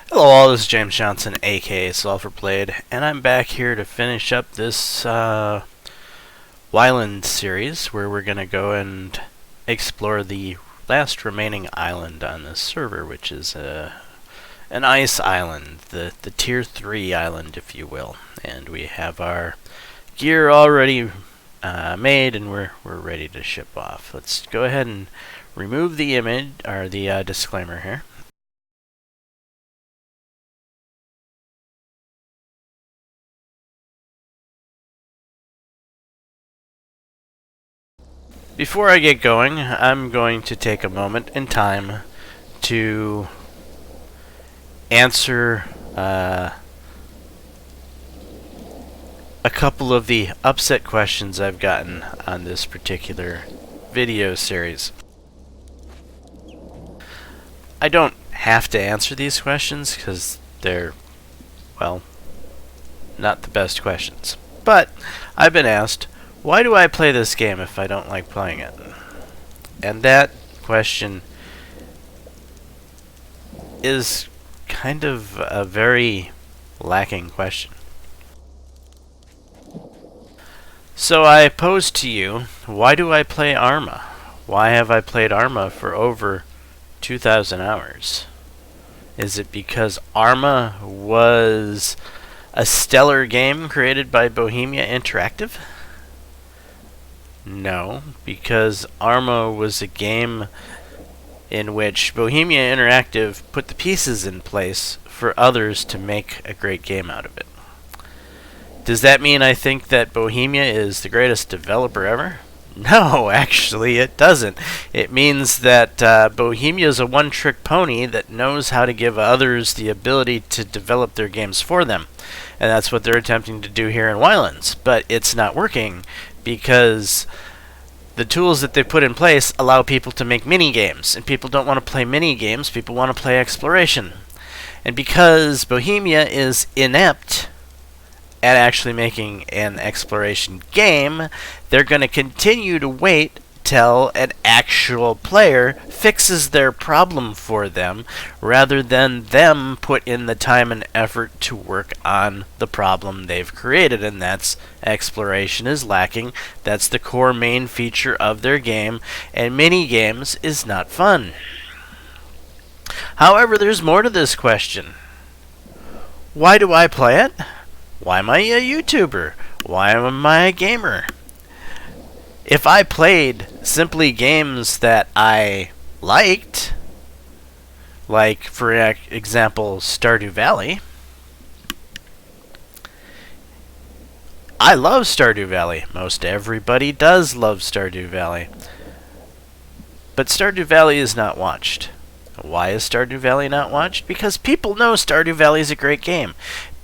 Hello all, this is James Johnson, aka Sulfurblade, and I'm back here to finish up this YLands series where we're going to go and explore the last remaining island on this server, which is an ice island, the tier 3 island, if you will. And we have our gear already made, and we're ready to ship off. Let's go ahead and remove the image, or the disclaimer here. Before I get going, I'm going to take a moment in time to answer a couple of the upset questions I've gotten on this particular video series. I don't have to answer these questions because they're, well, not the best questions. But I've been asked, why do I play this game if I don't like playing it? And that question is kind of a very lacking question. So I pose to you, why do I play Arma? Why have I played Arma for over 2,000 hours? Is it because Arma was a stellar game created by Bohemia Interactive? No, because Arma was a game in which Bohemia Interactive put the pieces in place for others to make a great game out of it. Does that mean I think that Bohemia is the greatest developer ever? No, actually it doesn't. It means that Bohemia is a one-trick pony that knows how to give others the ability to develop their games for them. And that's what they're attempting to do here in YLands. But it's not working because the tools that they put in place allow people to make mini-games. And people don't want to play mini-games, people want to play exploration. And because Bohemia is inept at actually making an exploration game, they're going to continue to wait till an actual player fixes their problem for them, rather than them put in the time and effort to work on the problem they've created, and that's exploration is lacking. That's the core main feature of their game, and mini-games is not fun. However, there's more to this question. Why do I play it? Why am I a YouTuber? Why am I a gamer? If I played simply games that I liked, like, for example, Stardew Valley, I love Stardew Valley. Most everybody does love Stardew Valley. But Stardew Valley is not watched. Why is Stardew Valley not watched? Because people know Stardew Valley is a great game.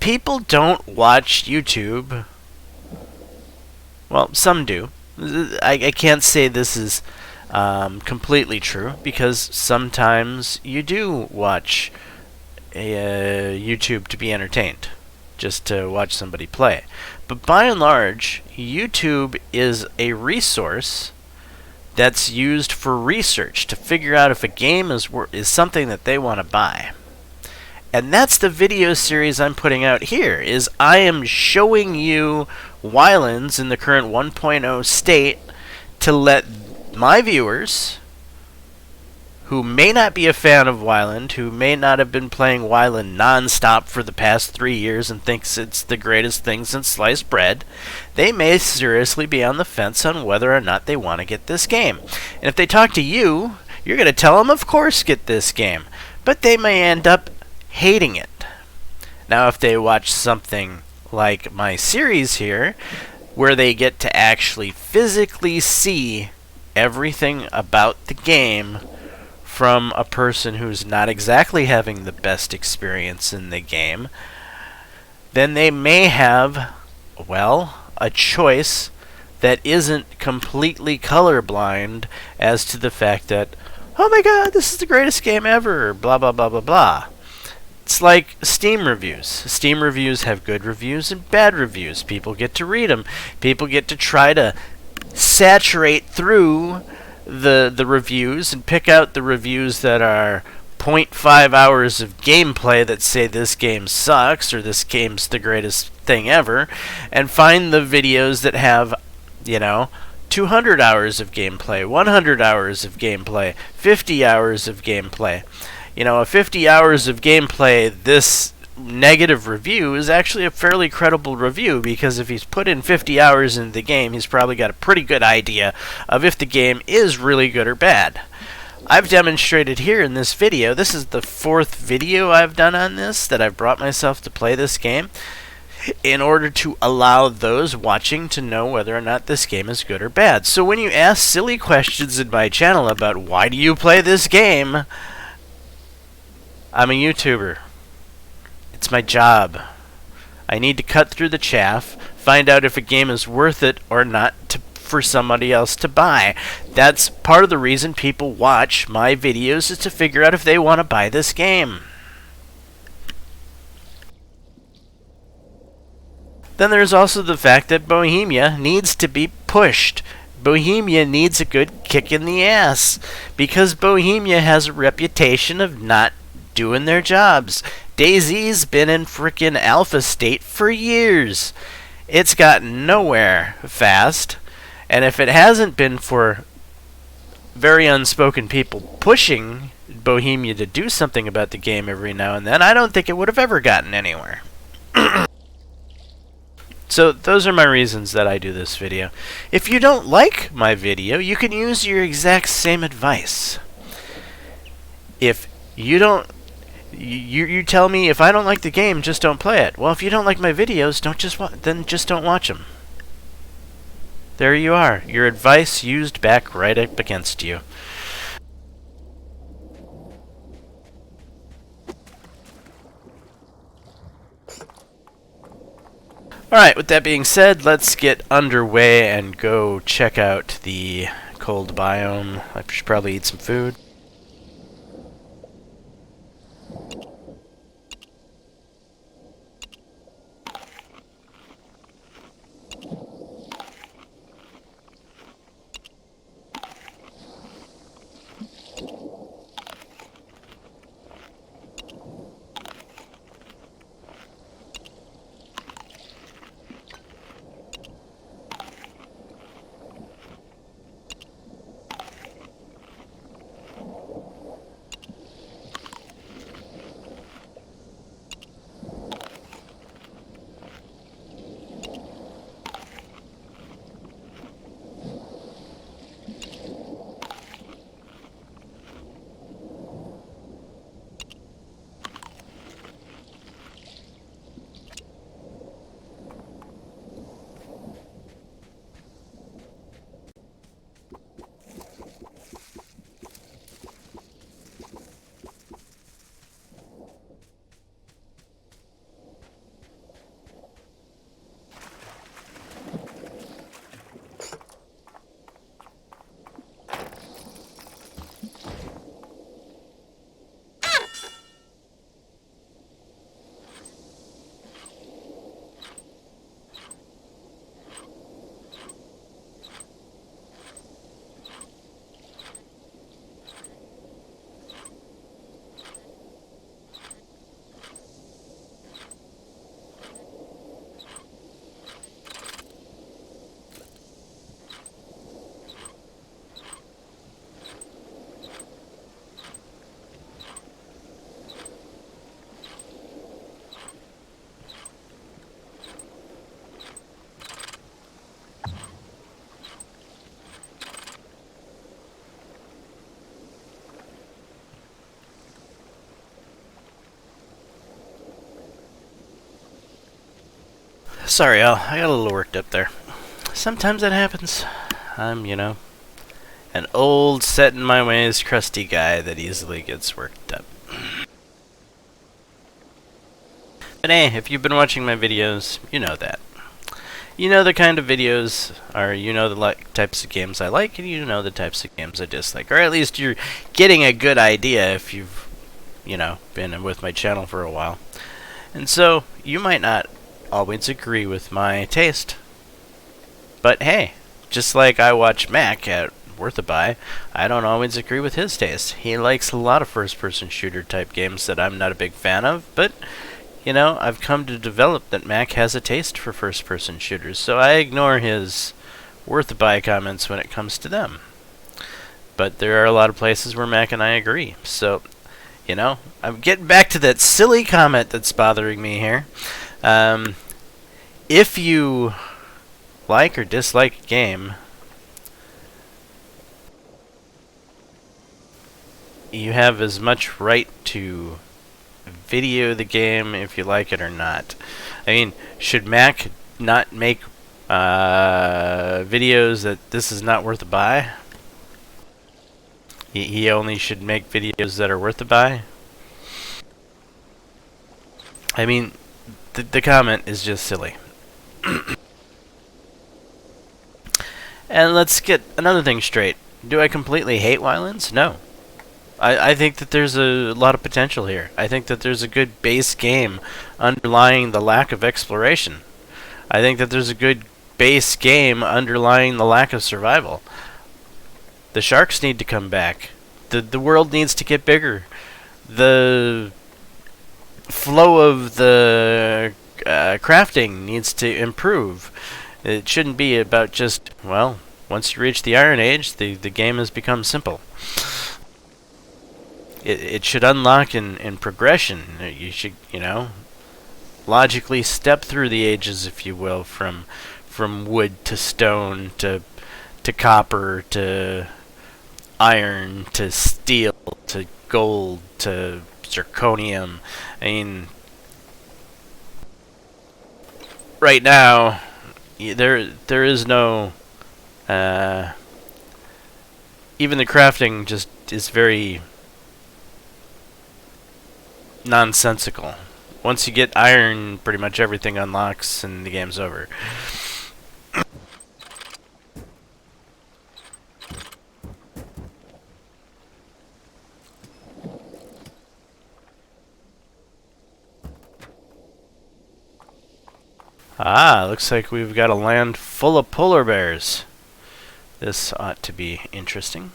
People don't watch YouTube. Well, some do. I can't say this is completely true, because sometimes you do watch YouTube to be entertained, just to watch somebody play. But by and large, YouTube is a resource that's used for research to figure out if a game is something that they want to buy. And that's the video series I'm putting out here, is I am showing you YLands in the current 1.0 state to let my viewers, who may not be a fan of YLand, who may not have been playing YLand non-stop for the past 3 years and thinks it's the greatest thing since sliced bread, they may seriously be on the fence on whether or not they want to get this game. And if they talk to you, you're going to tell them, of course, get this game. But they may end up hating it. Now, if they watch something like my series here, where they get to actually physically see everything about the game from a person who's not exactly having the best experience in the game, then they may have, well, a choice that isn't completely colorblind as to the fact that, oh my god, this is the greatest game ever, blah blah blah blah blah. It's like Steam reviews. Steam reviews have good reviews and bad reviews. People get to read them. People get to try to saturate through the reviews and pick out the reviews that are 0.5 hours of gameplay that say this game sucks or this game's the greatest thing ever, and find the videos that have, 200 hours of gameplay, 100 hours of gameplay, 50 hours of gameplay. A 50 hours of gameplay, this negative review is actually a fairly credible review, because if he's put in 50 hours into the game, he's probably got a pretty good idea of if the game is really good or bad. I've demonstrated here in this video, this is the 4th video I've done on this, that I've brought myself to play this game, in order to allow those watching to know whether or not this game is good or bad. So when you ask silly questions in my channel about why do you play this game, I'm a YouTuber. It's my job. I need to cut through the chaff, find out if a game is worth it or not for somebody else to buy. That's part of the reason people watch my videos, is to figure out if they want to buy this game. Then there's also the fact that Bohemia needs to be pushed. Bohemia needs a good kick in the ass, because Bohemia has a reputation of not doing their jobs. DayZ's been in frickin' alpha state for years. It's gotten nowhere fast, and if it hasn't been for very unspoken people pushing Bohemia to do something about the game every now and then, I don't think it would have ever gotten anywhere. So those are my reasons that I do this video. If you don't like my video, you can use your exact same advice. If you don't, you tell me, if I don't like the game, just don't play it. Well, if you don't like my videos, then just don't watch them. There you are. Your advice used back right up against you. Alright, with that being said, let's get underway and go check out the cold biome. I should probably eat some food. Sorry, Al. I got a little worked up there. Sometimes that happens. I'm, an old, set-in-my-ways, crusty guy that easily gets worked up. But hey, if you've been watching my videos, you know that. You know the kind of videos, or you know the types of games I like, and you know the types of games I dislike. Or at least you're getting a good idea if you've, been with my channel for a while. And so, you might not always agree with my taste. But hey, just like I watch Mac at worth a buy. I don't always agree with his taste. He likes a lot of first-person shooter type games that I'm not a big fan of, but you know, I've come to develop that Mac has a taste for first-person shooters, so I ignore his worth a buy comments when it comes to them. But there are a lot of places where Mac and I agree. So, you know, I'm getting back to that silly comment that's bothering me here. If you like or dislike a game, you have as much right to video the game if you like it or not. I mean, should Mac not make videos that this is not worth a buy? He only should make videos that are worth a buy? I mean, the comment is just silly. And let's get another thing straight. Do I completely hate YLands? No. I think that there's a lot of potential here. I think that there's a good base game underlying the lack of exploration. I think that there's a good base game underlying the lack of survival. The sharks need to come back. The world needs to get bigger. The flow of the crafting needs to improve. It shouldn't be about just, well, once you reach the Iron Age, the game has become simple. It should unlock in progression. You should, you know, logically step through the ages, if you will, from wood to stone to copper to iron to steel to gold to zirconium. I mean, right now there is no even the crafting just is very nonsensical. Once you get iron, pretty much everything unlocks and the game's over. Ah, looks like we've got a land full of polar bears. This ought to be interesting.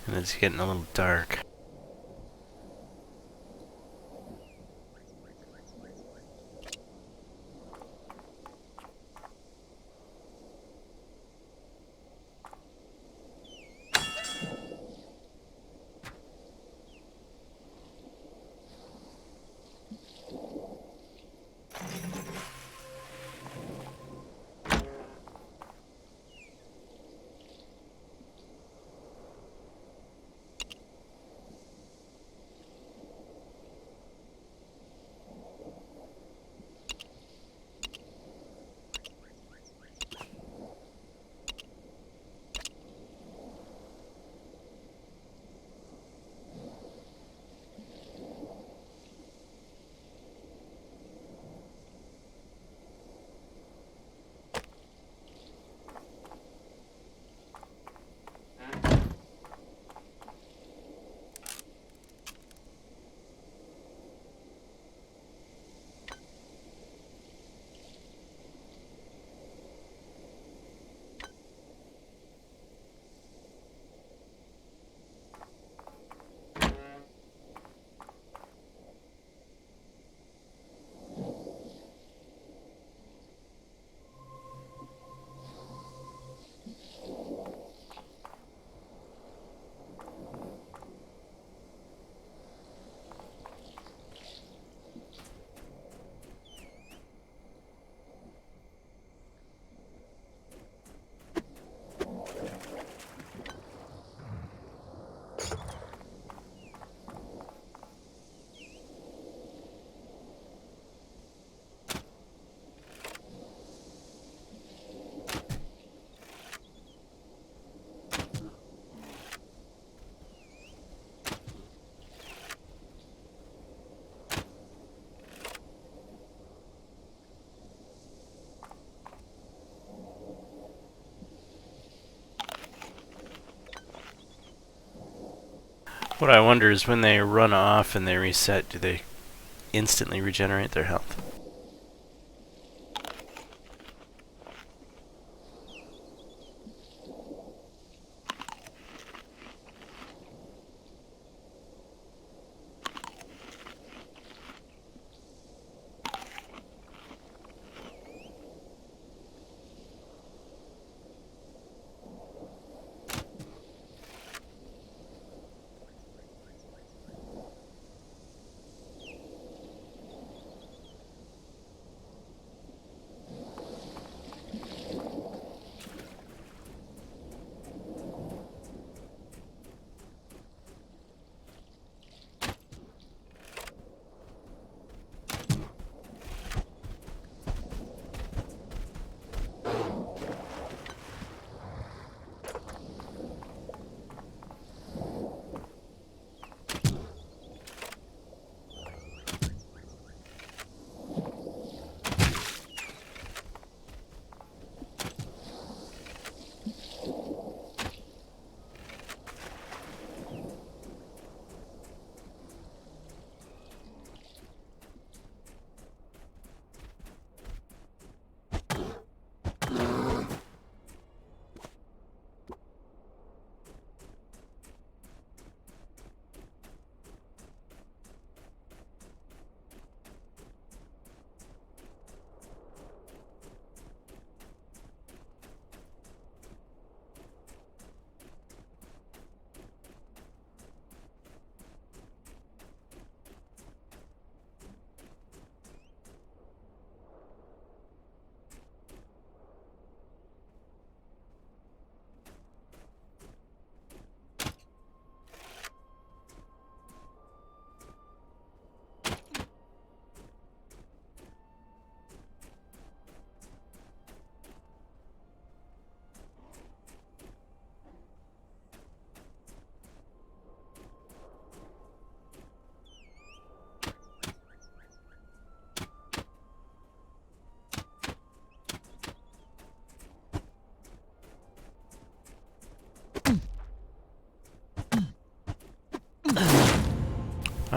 And it's getting a little dark. What I wonder is when they run off and they reset, do they instantly regenerate their health?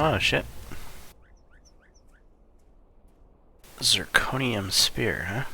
Oh, shit. Zirconium spear, huh?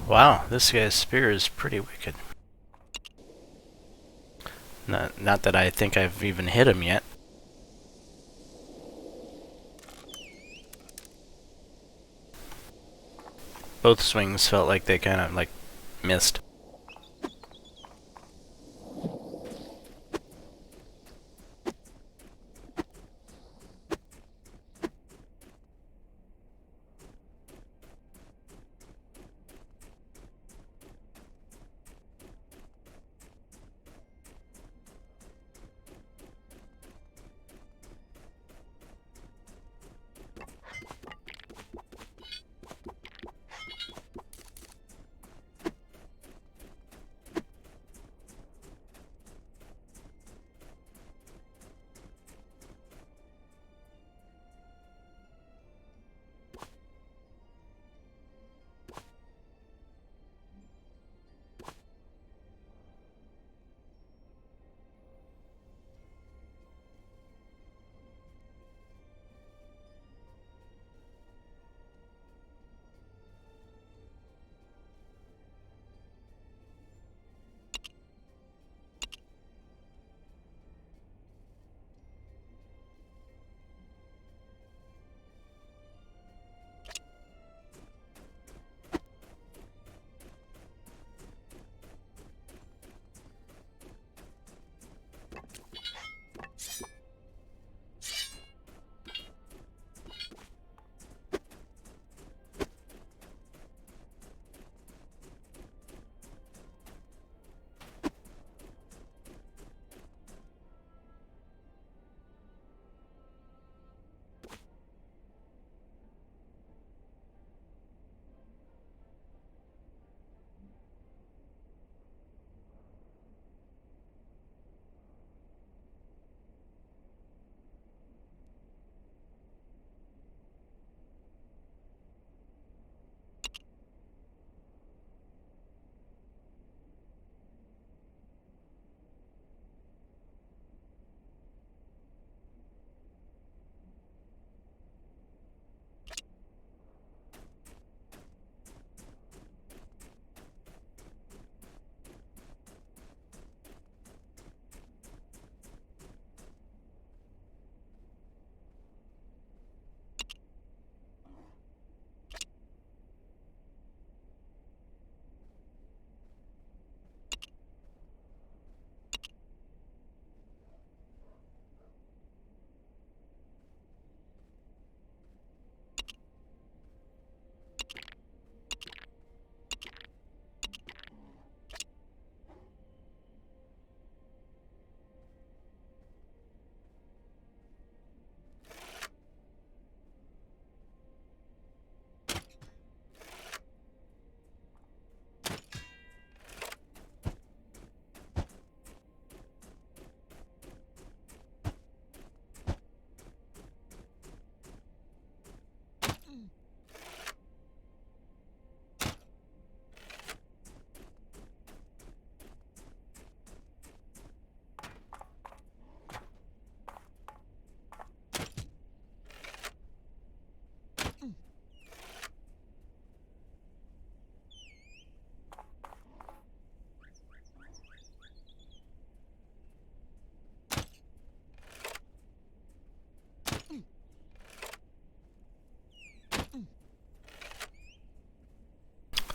Wow, this guy's spear is pretty wicked. Not that I think I've even hit him yet. Both swings felt like they kind of like missed.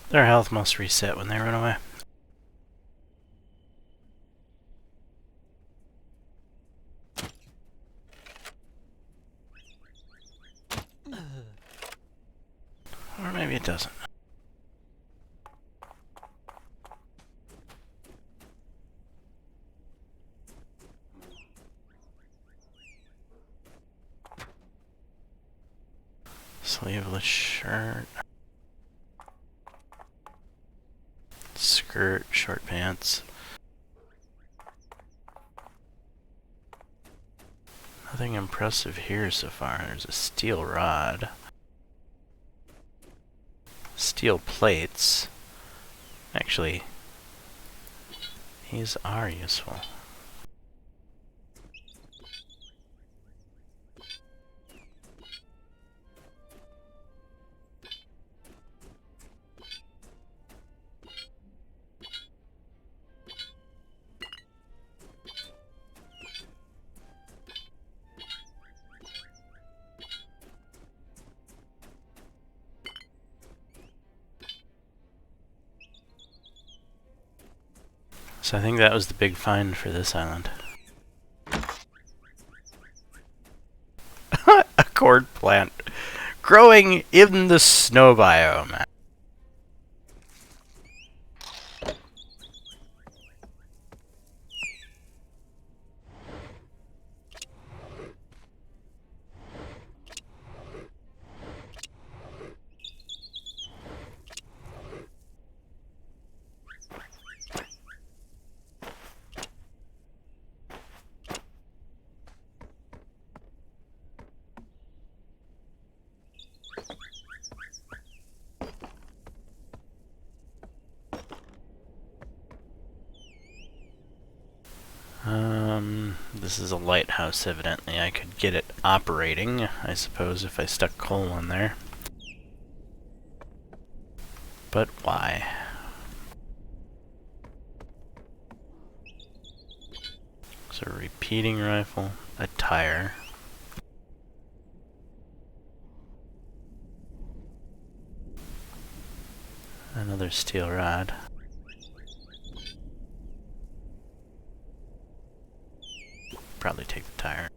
Their health must reset when they run away. Or maybe it doesn't. Sleeveless shirt. Skirt, short pants. Nothing impressive here so far. There's a steel rod. Steel plates. Actually, these are useful. So I think that was the big find for this island. A gourd plant growing in the snow biome. This is a lighthouse, evidently. I could get it operating, I suppose, if I stuck coal in there. But why? So, a repeating rifle, a tire. Another steel rod. Probably take the tire.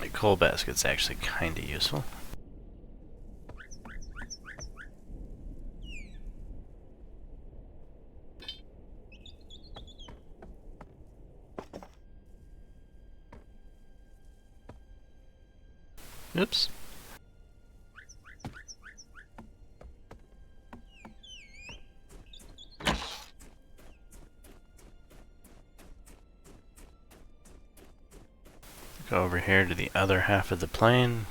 The coal basket's actually kinda useful. Oops. Go over here to the other half of the plane.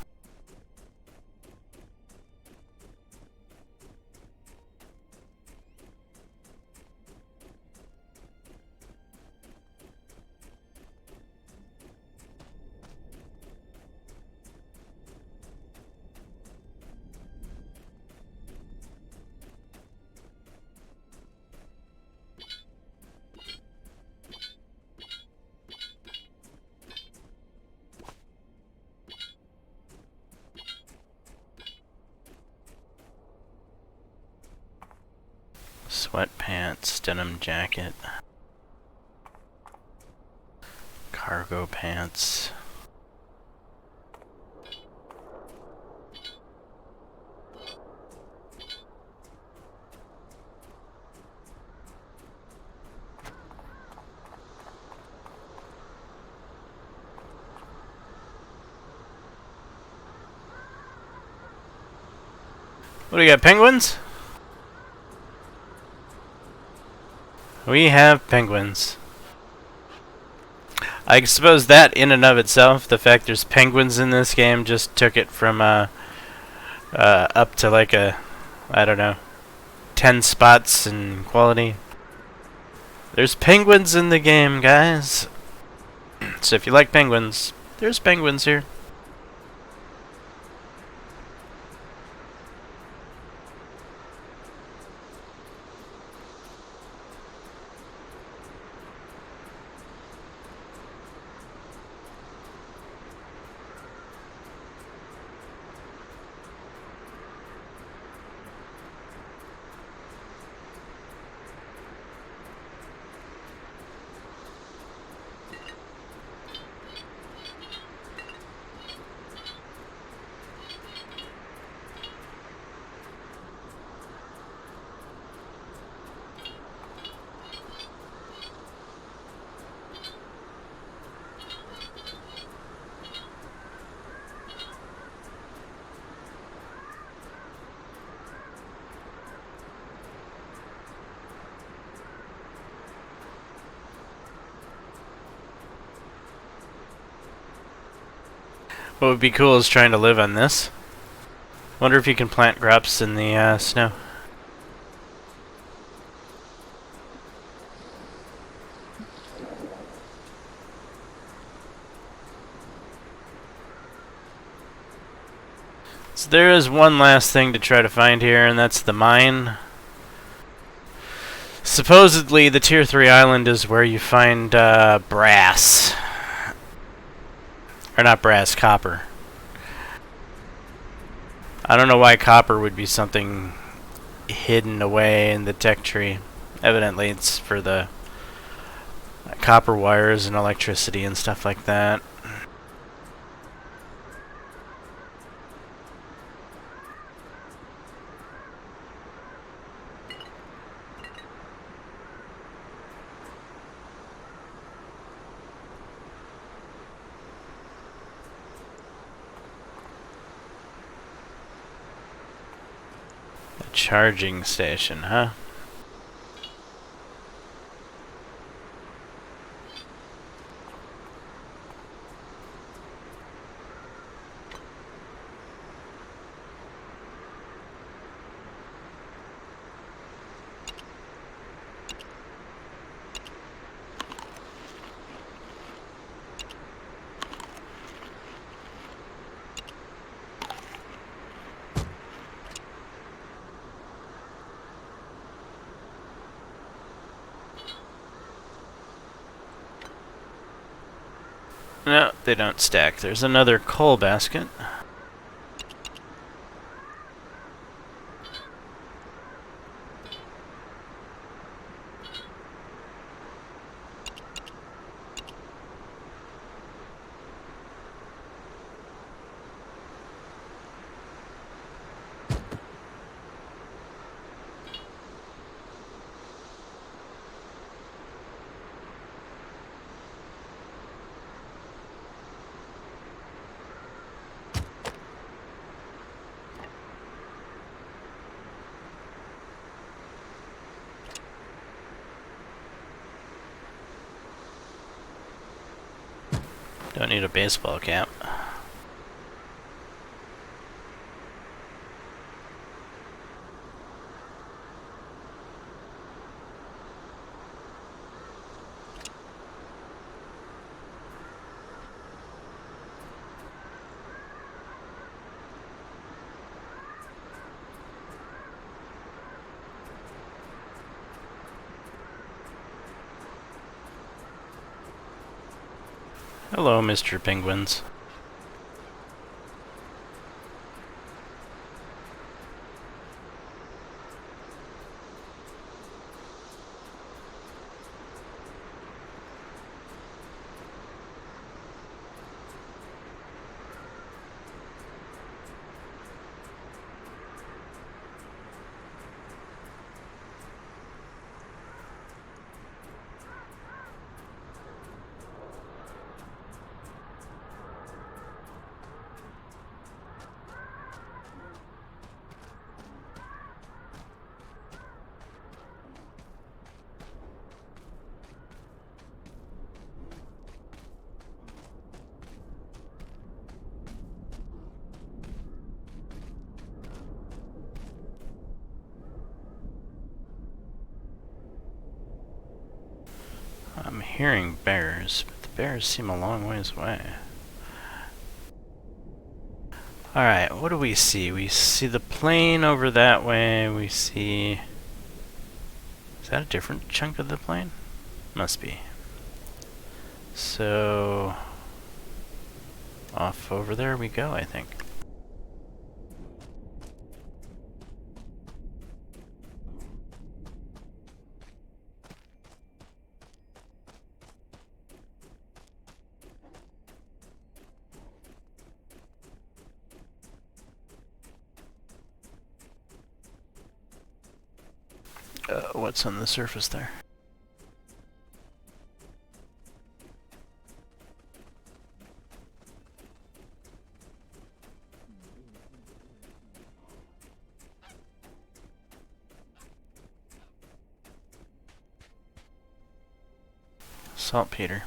Sweatpants, denim jacket, cargo pants. What do we got, penguins? We have penguins. I suppose that in and of itself, the fact there's penguins in this game just took it from up to like a, I don't know, 10 spots in quality. There's penguins in the game, guys. So if you like penguins, there's penguins here. What would be cool is trying to live on this. Wonder if you can plant crops in the snow. So there is one last thing to try to find here, and that's the mine. Supposedly, the Tier 3 island is where you find brass. Or not brass, copper. I don't know why copper would be something hidden away in the tech tree. Evidently, it's for the copper wires and electricity and stuff like that. A charging station, huh? No, they don't stack. There's another coal basket. Don't need a baseball cap. Hello, Mr. Penguins. I'm hearing bears, but the bears seem a long ways away. Alright, what do we see? We see the plane over that way. We see... Is that a different chunk of the plane? Must be. So... Off over there we go, I think. What's on the surface there? Saltpeter.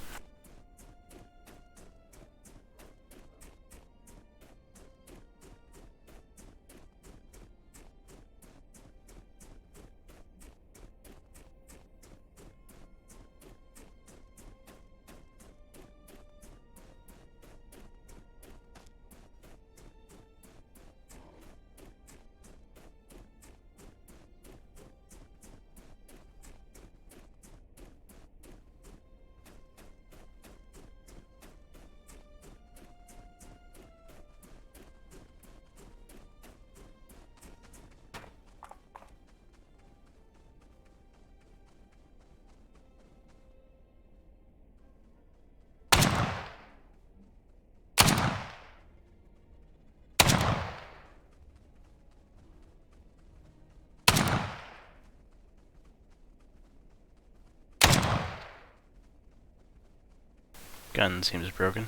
Gun seems broken.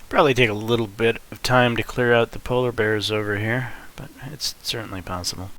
Probably take a little bit of time to clear out the polar bears over here, but it's certainly possible.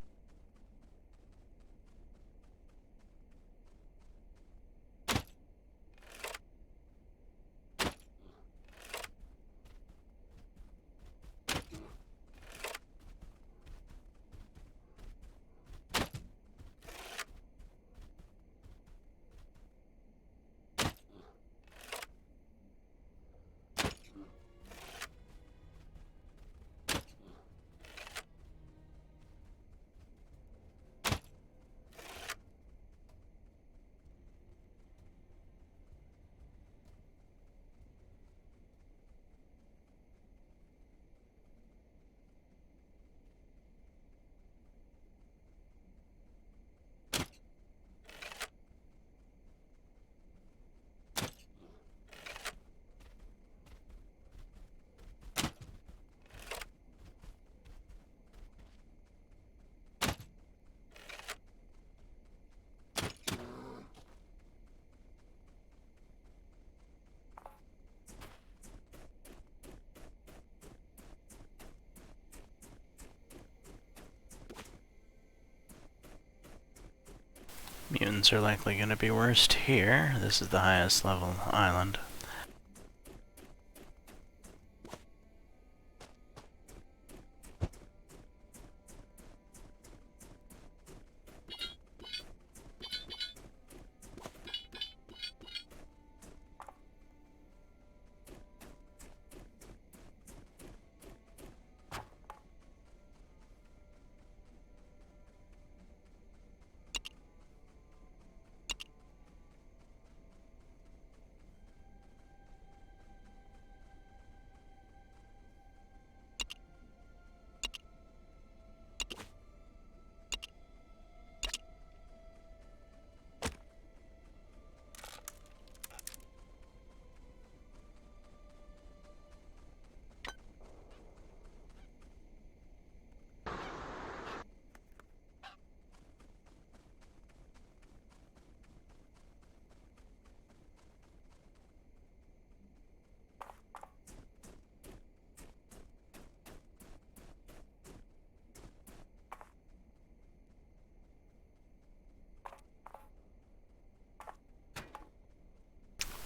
Mutants are likely going to be worst here. This is the highest level island.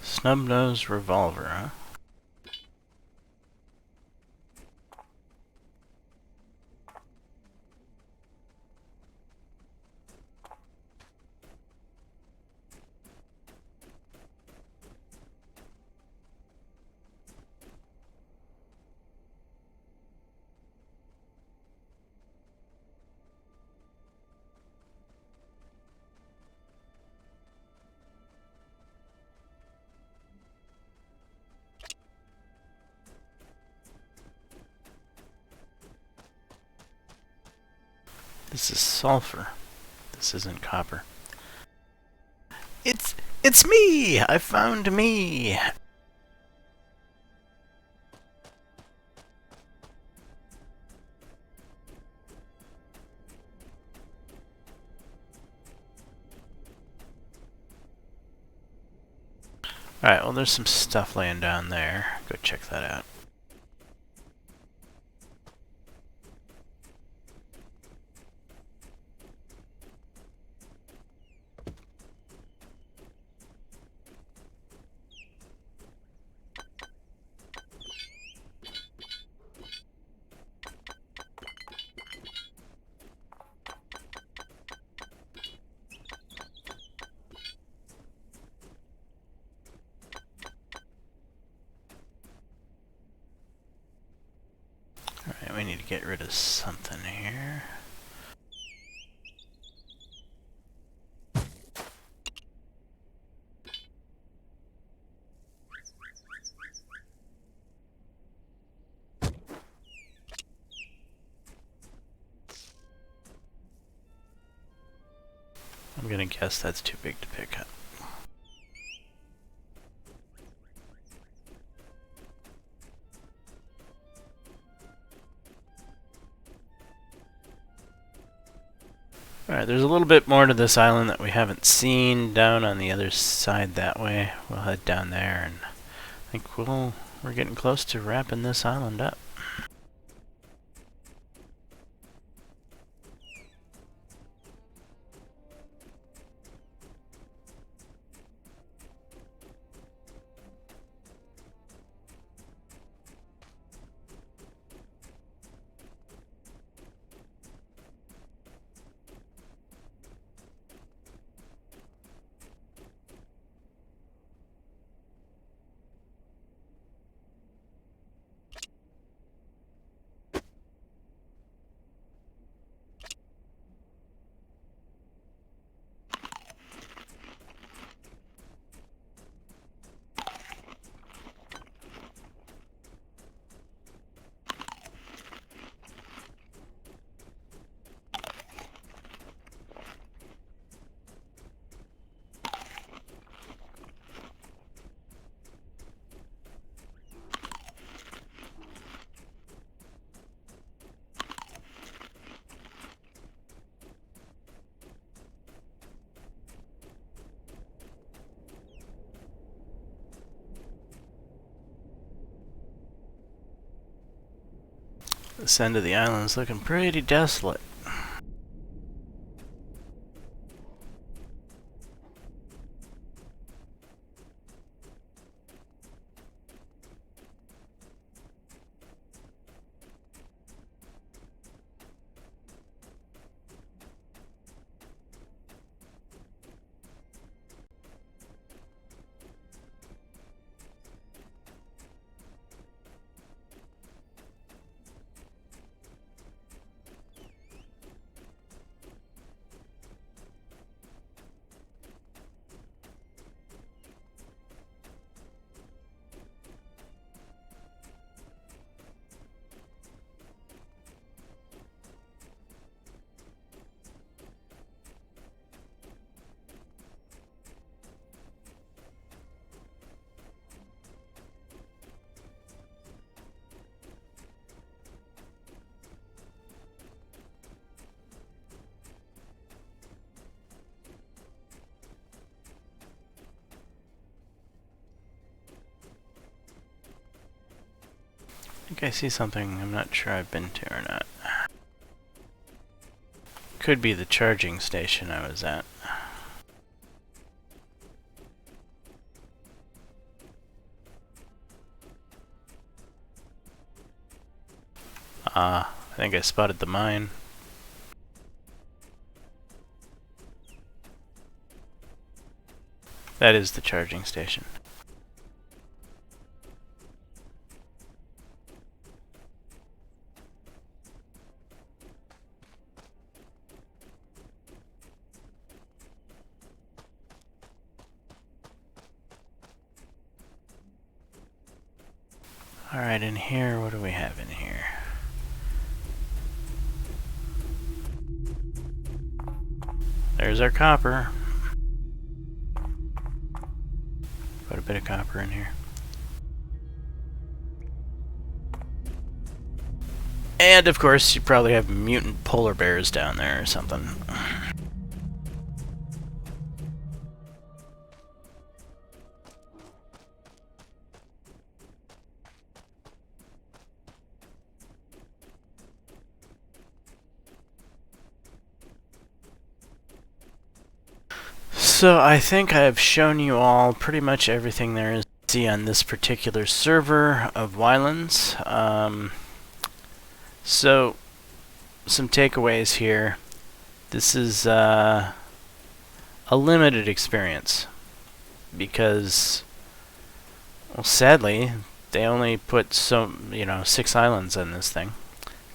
Snub-nosed revolver, huh? This is sulfur. This isn't copper. It's me! I found me! Alright, well there's some stuff laying down there. Go check that out. Alright, we need to get rid of something here. I'm gonna guess that's too big to pick up. Alright, there's a little bit more to this island that we haven't seen down on the other side that way. We'll head down there, and I think we're getting close to wrapping this island up. This end of the island's looking pretty desolate. I think I see something I'm not sure I've been to or not. Could be the charging station I was at. I think I spotted the mine. That is the charging station. Alright, in here, what do we have in here? There's our copper. Quite a bit of copper in here. And of course, you probably have mutant polar bears down there or something. So I think I have shown you all pretty much everything there is to see on this particular server of YLands. So some takeaways here. This is a limited experience because, well, sadly, they only put 6 islands on this thing,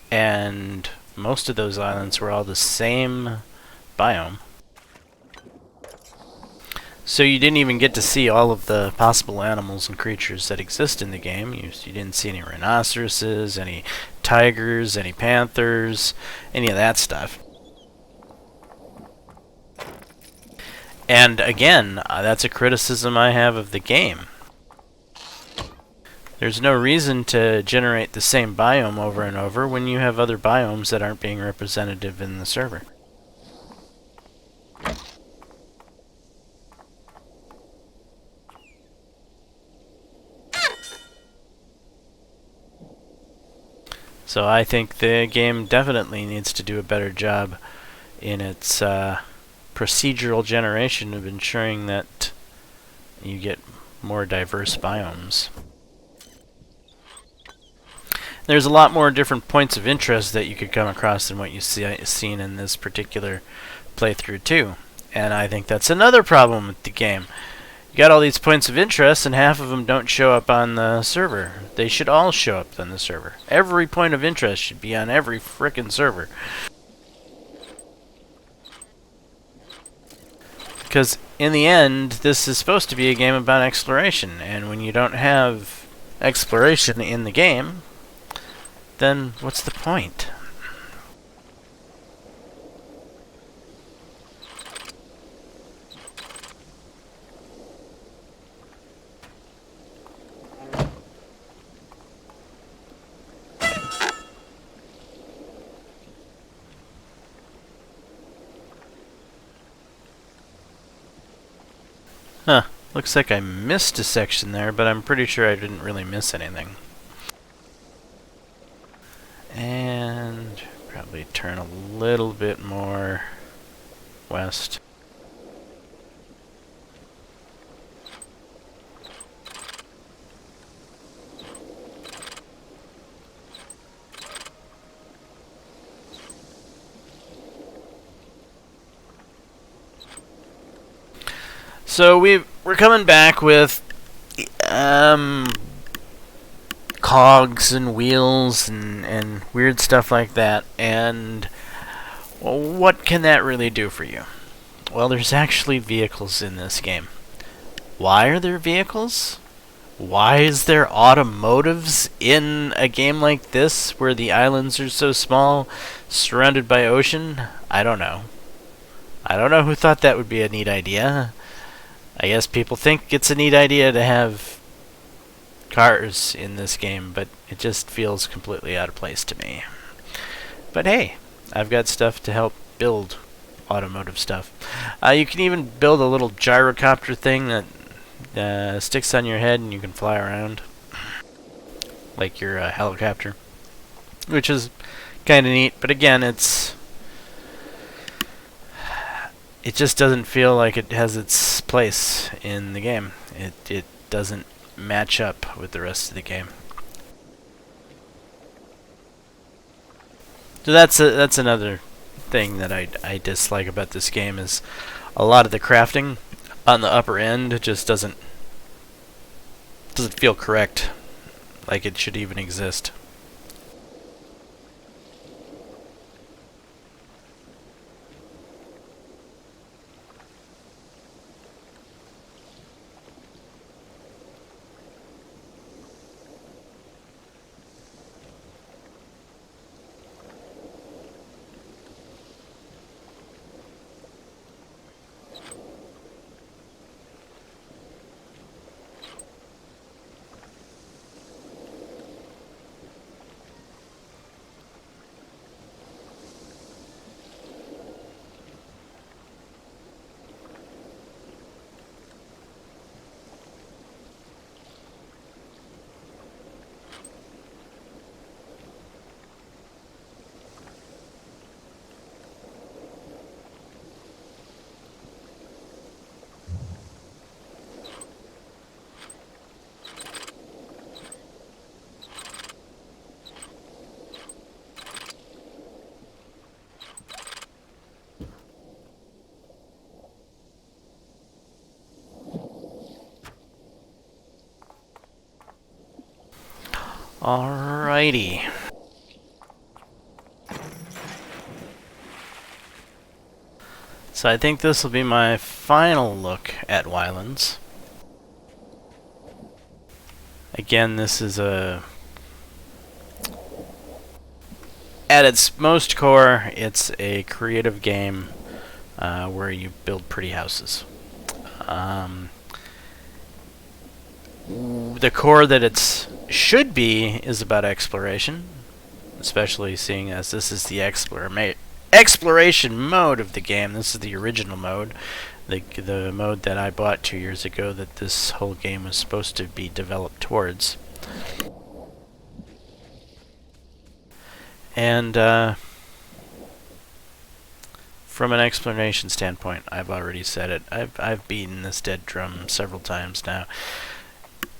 and most of those islands were all the same biome. So you didn't even get to see all of the possible animals and creatures that exist in the game. You didn't see any rhinoceroses, any tigers, any panthers, any of that stuff. And again, that's a criticism I have of the game. There's no reason to generate the same biome over and over when you have other biomes that aren't being representative in the server. So I think the game definitely needs to do a better job in its procedural generation of ensuring that you get more diverse biomes. There's a lot more different points of interest that you could come across than what you've seen in this particular playthrough too. And I think that's another problem with the game. You got all these points of interest and half of them don't show up on the server. They should all show up on the server. Every point of interest should be on every frickin' server. Because in the end, this is supposed to be a game about exploration, and when you don't have exploration in the game, then what's the point? Huh. Looks like I missed a section there, but I'm pretty sure I didn't really miss anything. And probably turn a little bit more west. So we're coming back with cogs and wheels and weird stuff like that, and well, what can that really do for you? Well, there's actually vehicles in this game. Why are there vehicles? Why is there automotives in a game like this where the islands are so small, surrounded by ocean? I don't know. I don't know who thought that would be a neat idea. I guess people think it's a neat idea to have cars in this game, but it just feels completely out of place to me. But hey, I've got stuff to help build automotive stuff. You can even build a little gyrocopter thing that sticks on your head and you can fly around like your helicopter, which is kind of neat. But again, it just doesn't feel like it has its place in the game. It doesn't match up with the rest of the game. So that's another thing that I dislike about this game is a lot of the crafting on the upper end just doesn't feel correct, like it should even exist. Alrighty. So I think this will be my final look at YLands. Again, this is at its most core, it's a creative game where you build pretty houses. The core that it should be is about exploration, especially seeing as this is the exploration mode of the game. This is the original mode, the mode that I bought 2 years ago that this whole game was supposed to be developed towards. And from an explanation standpoint, I've already said it. I've beaten this dead drum several times now.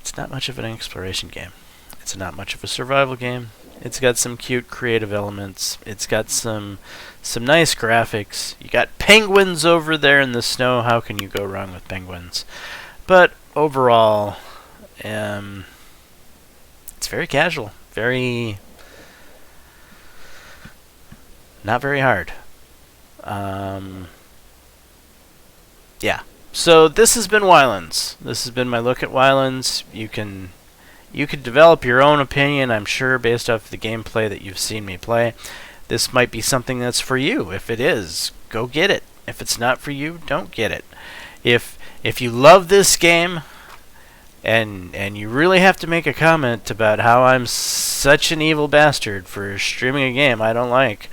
It's not much of an exploration game. It's not much of a survival game. It's got some cute creative elements. It's got some nice graphics. You got penguins over there in the snow. How can you go wrong with penguins? But overall, it's very casual. Not very hard. Yeah. So this has been YLands. This has been my look at YLands. You can develop your own opinion, I'm sure, based off the gameplay that you've seen me play. This might be something that's for you. If it is, go get it. If it's not for you, don't get it. If you love this game and you really have to make a comment about how I'm such an evil bastard for streaming a game I don't like,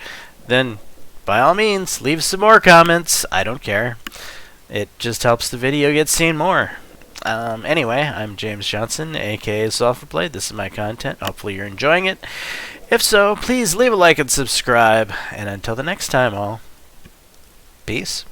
then by all means, leave some more comments. I don't care. It just helps the video get seen more. Anyway, I'm Jaames Johnson, aka Sulfurblade. This is my content. Hopefully you're enjoying it. If so, please leave a like and subscribe. And until the next time, all, peace.